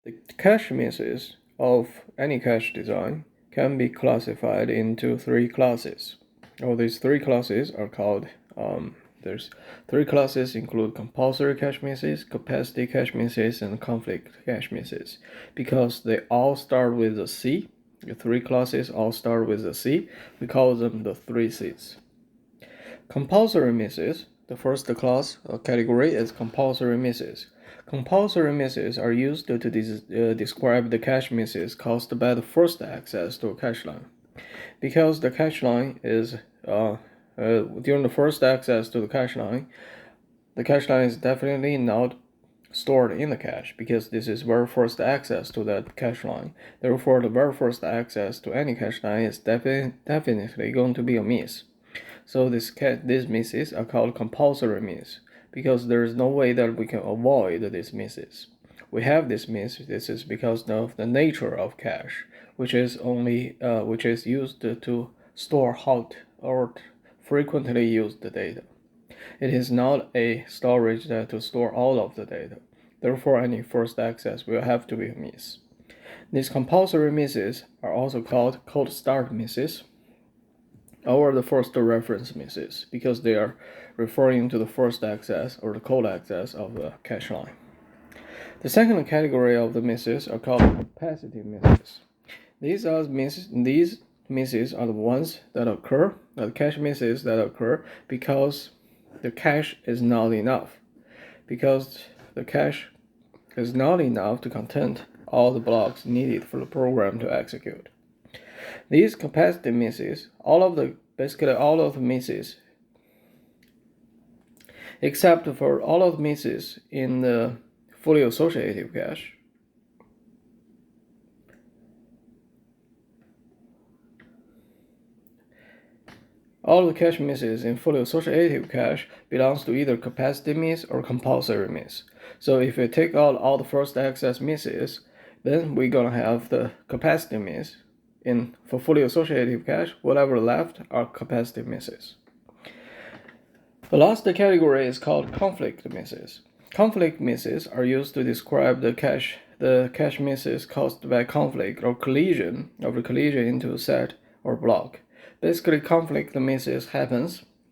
The cache misses of any cache design can be classified into three classes. These three classes are called, there's three classes include compulsory cache misses, capacity cache misses, and conflict cache misses. Because they all start with a C, the three classes all start with a C, we call them the three Cs. Compulsory misses, the first class category is compulsory misses. Compulsory misses are used to describe the cache misses caused by the first access to a cache line. Because the cache line is during the first access to the cache line is definitely not stored in the cache because this is very first access to that cache line. Therefore, the very first access to any cache line is definitely going to be a miss. So these misses are called compulsory miss because there is no way that we can avoid these misses. We have this miss. This is because of the nature of cache, which is used to store hot or frequently used data. It is not a storage to store all of the data. Therefore, any first access will have to be a miss. These compulsory misses are also called cold start misses or the first reference misses because they are referring to the first access or the cold access of the cache line. The second category of the misses are called capacity misses. These misses are the ones that occur, the cache misses that occur because the cache is not enough. Because the cache is not enough to contain all the blocks needed for the program to execute. These capacity misses, basically all of the misses, except for all of the misses in the fully associative cache, all the cache misses in fully associative cache belongs to either capacity miss or compulsory miss. So if we take out all the first access misses, then we're gonna have the capacity miss. For fully associative cache, whatever left are capacity misses. The last category is called conflict misses. Conflict misses are used to describe the cache misses caused by conflict or collision into a set or block. Basically, conflict misses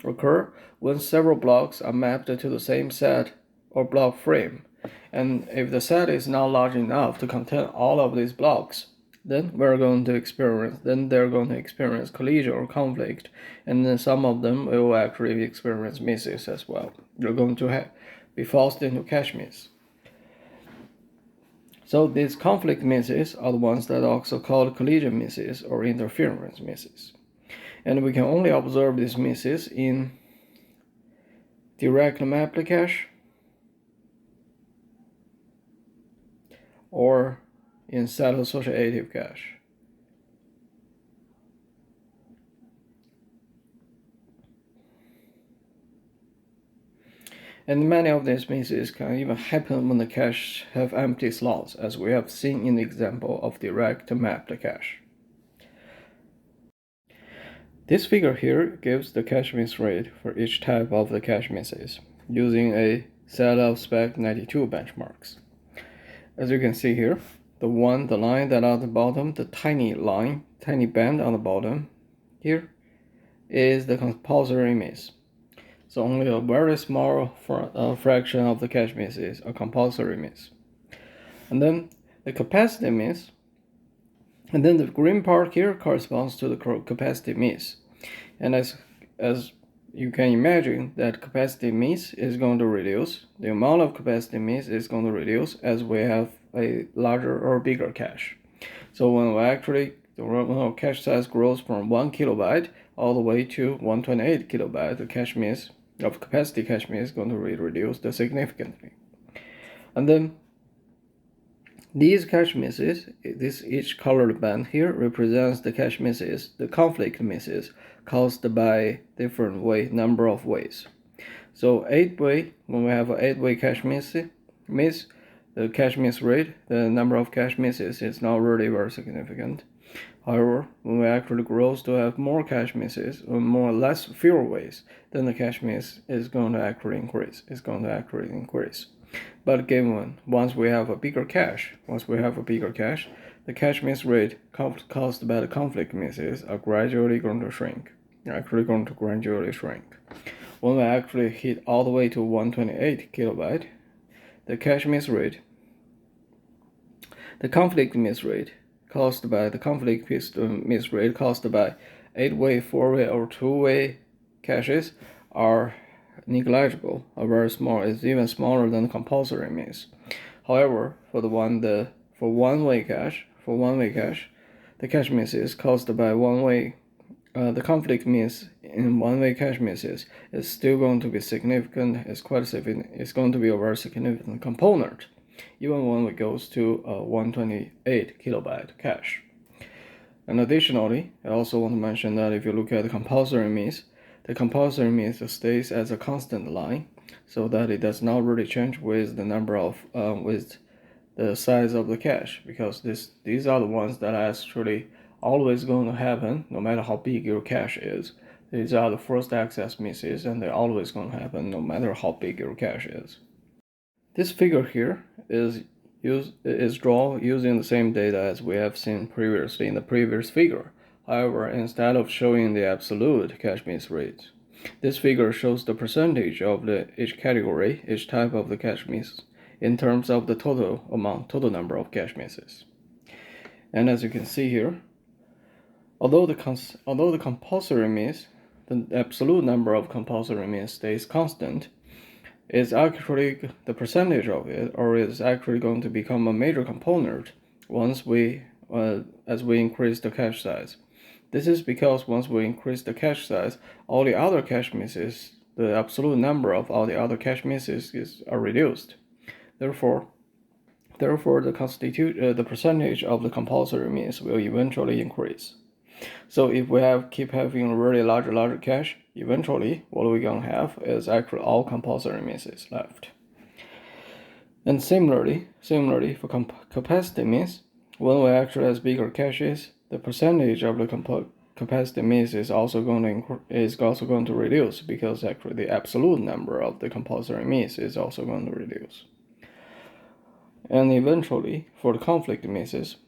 occur when several blocks are mapped to the same set or block frame. And if the set is not large enough to contain all of these blocks, then they're going to experience collision or conflict, and then some of them will actually experience misses as well. They're going to be forced into cache miss. So these conflict misses are the ones that are also called collision misses or interference misses. And we can only observe these misses in direct mapped cache or in set associative cache. And many of these misses can even happen when the cache have empty slots, as we have seen in the example of direct mapped cache. This figure here gives the cache miss rate for each type of the cache misses, using a set of spec 92 benchmarks. As you can see here, the line that on the bottom, the tiny band on the bottom here, is the compulsory miss. So only a very small fraction of the cache misses are compulsory miss. And then the capacity miss, and then the green part here corresponds to the capacity miss. And as you can imagine, that capacity miss is going to reduce. The amount of capacity miss is going to reduce as we have a larger or bigger cache. So when our cache size grows from 1 kilobyte all the way to 128 kilobyte, the capacity cache miss is going to be reduced significantly. And then these cache misses, each colored band here represents the cache misses, the conflict misses caused by different number of ways. So 8-way, when we have an 8-way cache miss, the cache miss rate, the number of cache misses is not really very significant. However, when we actually grow to have more cache misses or fewer ways, then the cache miss is going to actually increase. But given once we have a bigger cache, the cache miss rate caused by the conflict misses are gradually going to shrink. When we actually hit all the way to 128 kilobyte, the cache miss rate, the conflict miss rate caused by 8-way, 4-way, or 2-way caches are negligible, are very small. It's even smaller than the compulsory miss. However, for one-way cache, the cache misses caused by one-way, the conflict miss in one-way cache misses is still going to be significant. It's going to be a very significant component, even when it goes to 128 kilobyte cache. And additionally, I also want to mention that if you look at the compulsory miss stays as a constant line, so that it does not really change with the with the size of the cache, because these are the ones that are actually always going to happen no matter how big your cache is. These are the first access misses, and they're always going to happen no matter how big your cache is. This figure here is drawn using the same data as we have seen previously in the previous figure. However, instead of showing the absolute cache miss rate, this figure shows the percentage of each category, each type of the cache miss, in terms of the total number of cache misses. And as you can see here, although the compulsory miss, the absolute number of compulsory miss stays constant, is actually the percentage of it, or is actually going to become a major component once as we increase the cache size. This is because once we increase the cache size, all the other cache misses, the absolute number of all the other cache misses are reduced. Therefore, the percentage of the compulsory miss will eventually increase. So if we keep having a really larger cache, eventually what we're gonna have is actually all compulsory misses left. And similarly for capacity miss, when we actually have bigger caches, the percentage of the capacity miss is also going to reduce, because actually the absolute number of the compulsory miss is also going to reduce. And eventually, for the conflict misses,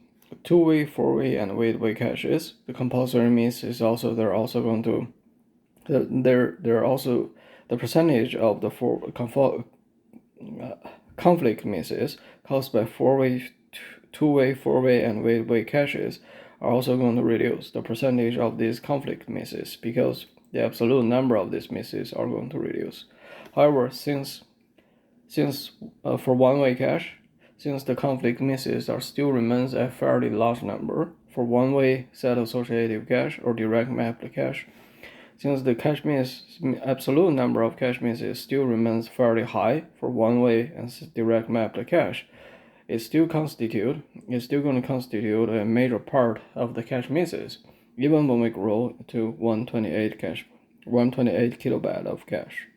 2-way, 4-way, and 8-way caches, the compulsory miss is also the percentage of the conflict misses caused by 2-way, 4-way, and 8-way caches are also going to reduce the percentage of these conflict misses, because the absolute number of these misses are going to reduce. However, since for one-way cache, since the conflict misses still remains a fairly large number for one-way set associative cache or direct mapped cache, since the absolute number of cache misses still remains fairly high for one-way and direct mapped cache, it's still going to constitute a major part of the cache misses, even when we grow to 128 kilobyte of cache.